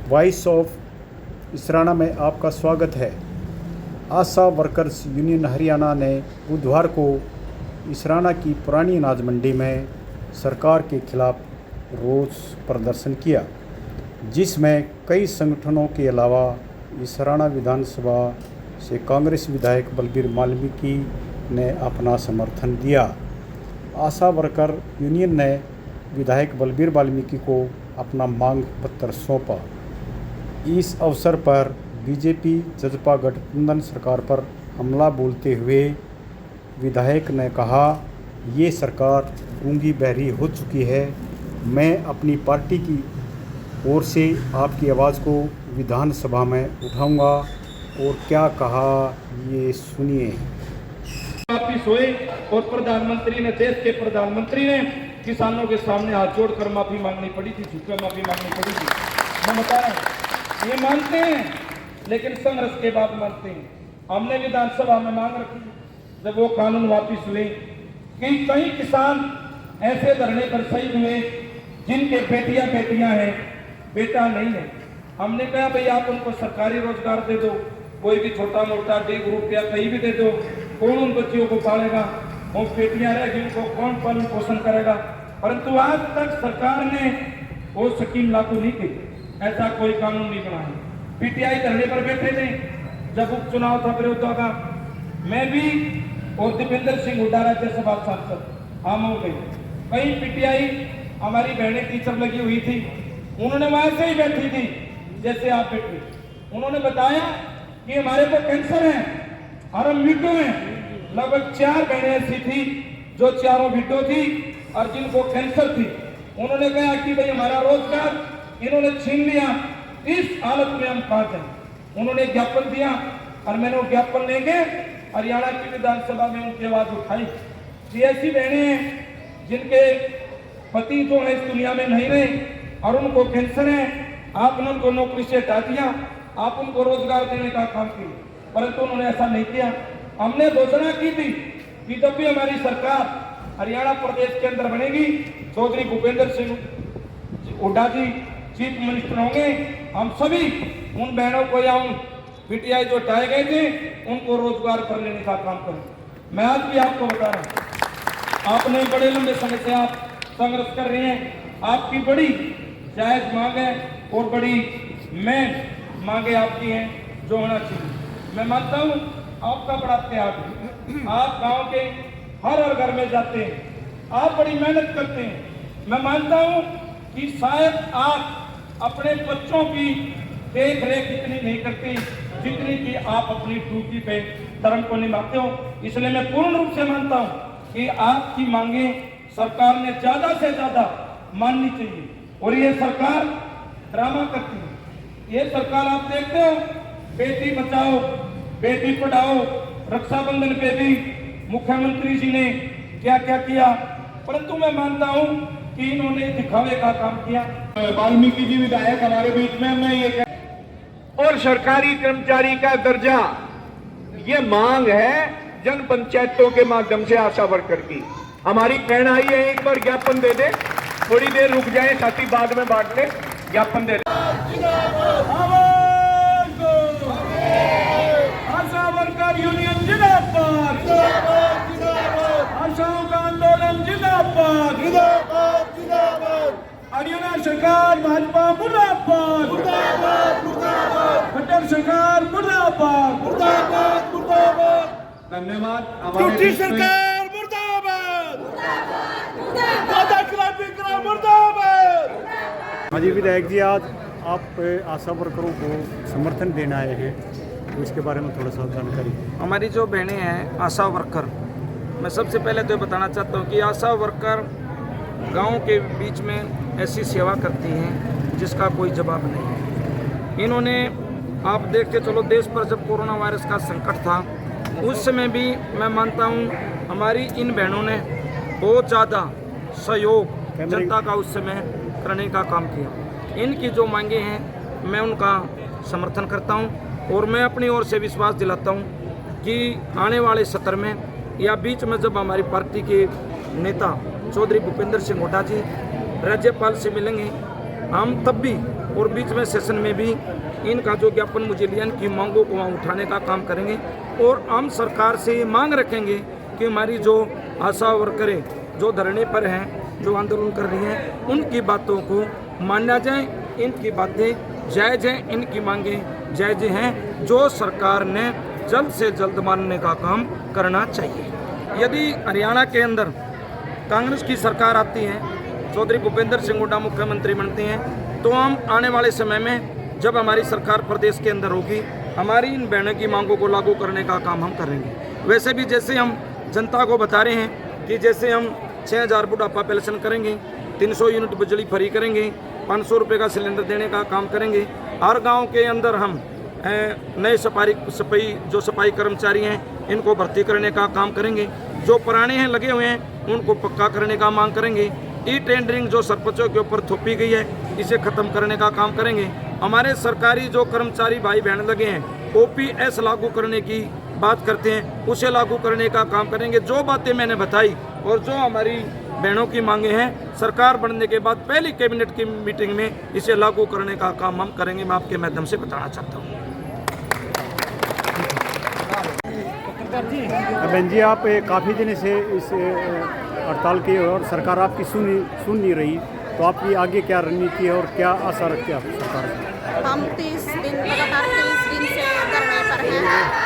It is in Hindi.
वॉइस ऑफ इसराना में आपका स्वागत है। आशा वर्कर्स यूनियन हरियाणा ने बुधवार को इसराना की पुरानी अनाज मंडी में सरकार के खिलाफ रोष प्रदर्शन किया, जिसमें कई संगठनों के अलावा इसराना विधानसभा से कांग्रेस विधायक बलबीर वाल्मीकि ने अपना समर्थन दिया। आशा वर्कर यूनियन ने विधायक बलबीर वाल्मीकि को अपना मांग पत्र सौंपा। इस अवसर पर बीजेपी जजपा गठबंधन सरकार पर हमला बोलते हुए विधायक ने कहा, ये सरकार गूंगी बहरी हो चुकी है। मैं अपनी पार्टी की ओर से आपकी आवाज़ को विधानसभा में उठाऊंगा। और क्या कहा, ये सुनिए। वापिस हुए और प्रधानमंत्री ने, देश के प्रधानमंत्री ने किसानों के सामने हाथ जोड़कर माफी मांगनी पड़ी थी, झुककर माफी मांगनी पड़ी थी। मैं बता रहा हूं, ये मानते हैं लेकिन संघर्ष के बाद मानते हैं। हमने विधानसभा में मांग रखी जब वो कानून वापिस हुए कि कई किसान ऐसे धरने पर शहीद हुए जिनके बेटियां हैं, बेटा नहीं है। हमने कहा भाई आप उनको सरकारी रोजगार दे दो, कोई भी छोटा मोटा 1 रुपया कहीं भी दे दो, कौन उन बच्चियों को पालेगा? वो बेटियां रहेगी, उनको कौन पालन पोषण करेगा? परंतु आज तक सरकार ने वो स्कीम लागू नहीं की, ऐसा कोई कानून नहीं बनाया। पीटीआई धरने पर बैठे थे जब उपचुनाव था विरोधियों का, मैं भी और दीपेंद्र सिंह हुड्डा राज्यसभा सांसद हम हो गए। कई पीटीआई हमारी बहनें टीचर लगी हुई थी, उन्होंने वहां से ही बैठी थी जैसे आप बैठे। उन्होंने बताया कि हमारे को कैंसर है और हम विडो हैं। लगभग 4 बहनें ऐसी थी जो चारों विडो थी और जिनको कैंसर थी। उन्होंने कहा कि भाई हमारा रोजगार इन्होंने छीन लिया, इस हालत में हम कहां जाएं। उन्होंने ज्ञापन दिया और मैंने वो ज्ञापन लेके हरियाणा की विधानसभा में उनकी आवाज उठाई। ऐसी बहनें हैं जिनके पति जो है इस दुनिया में नहीं रहे और उनको कैंसर है। आपने उनको नौकरी से हटा दिया, आप उनको रोजगार देने का काम किया, परंतु उन्होंने ऐसा नहीं किया। हमने घोषणा की थी कि जब भी हमारी सरकार हरियाणा प्रदेश के अंदर बनेगी, चौधरी भूपेंद्र सिंह हुड्डा जी चीफ मिनिस्टर होंगे, हम सभी उन बहनों को या उन पीटीआई जो हटाए गए थे उनको रोजगार कर लेने का काम करें। मैं आज भी आपको बता रहा हूं, आपने बड़े लंबे समय से आप संघर्ष कर रहे हैं, आपकी बड़ी जायज मांग है और बड़ी मेन मांगे आपकी हैं जो होना चाहिए। मैं मानता हूं आपका बड़ा त्याग है, आप गांव के हर घर में जाते हैं, आप बड़ी मेहनत करते हैं। मैं मानता हूं कि शायद आप अपने बच्चों की देख रेख इतनी नहीं करते जितनी कि आप अपनी ड्यूटी पे धर्म को निभाते हो। इसलिए मैं पूर्ण रूप से मानता हूं कि आपकी मांगे सरकार ने ज्यादा से ज्यादा माननी चाहिए। और ये सरकार ड्रामा करती है। ये सरकार आप देखते हो, बेटी बचाओ बेटी पढ़ाओ, रक्षाबंधन पे भी मुख्यमंत्री जी ने क्या क्या किया, परंतु मैं मानता हूं कि इन्होंने दिखावे का काम किया। वाल्मीकि जी विधायक हमारे बीच में, मैं ये और सरकारी कर्मचारी का दर्जा, ये मांग है जन पंचायतों के माध्यम से आशा वर्कर की। हमारी कहना आई है, एक बार ज्ञापन दे दे, थोड़ी देर रुक जाए, साथी बाद में बांट ले, ज्ञापन दे दे। आशा वर्कर यूनियन जिंदाबाद, आशाओं का आंदोलन जिंदाबाद, हरियाणा सरकार भाजपा मुर्दाबाद, खट्टर सरकार मुर्दाबाद, धन्यवाद। हमारी सरकार मुर्दाबाद, मुर्दाबाद। हाँ जी विधायक जी, आज आप आशा वर्करों को समर्थन देने आए हैं, तो इसके बारे में थोड़ा सा जानकारी। हमारी जो बहनें हैं आशा वर्कर, मैं सबसे पहले तो बताना चाहता हूँ कि आशा वर्कर गांव के बीच में ऐसी सेवा करती हैं जिसका कोई जवाब नहीं है। इन्होंने, आप देख के चलो, देश पर जब कोरोना वायरस का संकट था उस समय भी मैं मानता हूँ हमारी इन बहनों ने बहुत ज़्यादा सहयोग जनता का उस समय करने का काम किया। इनकी जो मांगे हैं मैं उनका समर्थन करता हूँ और मैं अपनी ओर से विश्वास दिलाता हूँ कि आने वाले सत्र में या बीच में जब हमारी पार्टी के नेता चौधरी भूपेंद्र सिंह हुड्डा जी राज्यपाल से मिलेंगे, हम तब भी और बीच में सेशन में भी इनका जो ज्ञापन मुझे लिया, इनकी मांगों को वहाँ उठाने का काम करेंगे। और हम सरकार से ये मांग रखेंगे कि हमारी जो आशा वर्करें जो धरने पर हैं, जो आंदोलन कर रही हैं, उनकी बातों को माना जाए, इनकी बातें जायज़ हैं, इनकी मांगें जायज़ हैं, जो सरकार ने जल्द से जल्द मानने का काम करना चाहिए। यदि हरियाणा के अंदर कांग्रेस की सरकार आती है, चौधरी भूपेंद्र सिंह हुड्डा मुख्यमंत्री बनते हैं, तो हम आने वाले समय में जब हमारी सरकार प्रदेश के अंदर होगी, हमारी इन बहनों की मांगों को लागू करने का काम हम करेंगे। वैसे भी जैसे हम जनता को बता रहे हैं कि जैसे हम 6,000 बुढ़ापा पेंशन करेंगे, 300 यूनिट बिजली फ्री करेंगे, 500 रुपये का सिलेंडर देने का काम करेंगे। हर गाँव के अंदर हम नए सफाई कर्मचारी हैं, इनको भर्ती करने का काम करेंगे। जो पुराने हैं लगे हुए हैं, उनको पक्का करने का मांग करेंगे। ई टेंडरिंग जो सरपंचों के ऊपर थोपी गई है, इसे ख़त्म करने का काम करेंगे। हमारे सरकारी जो कर्मचारी भाई बहन लगे हैं, OPS लागू करने की बात करते हैं, उसे लागू करने का काम करेंगे। जो बातें मैंने बताई और जो हमारी बहनों की मांगे हैं, सरकार बनने के बाद पहली कैबिनेट की मीटिंग में इसे लागू करने का काम हम करेंगे। मैं आपके माध्यम से बताना चाहता हूँ। बहन जी, आप काफ़ी दिन से इस हड़ताल की और सरकार आपकी सुन नहीं रही, तो आपकी आगे क्या रणनीति है और क्या आशा रखते हैं आप सरकार से? हम 30 दिन लगातार 30 दिन से धरने पर हैं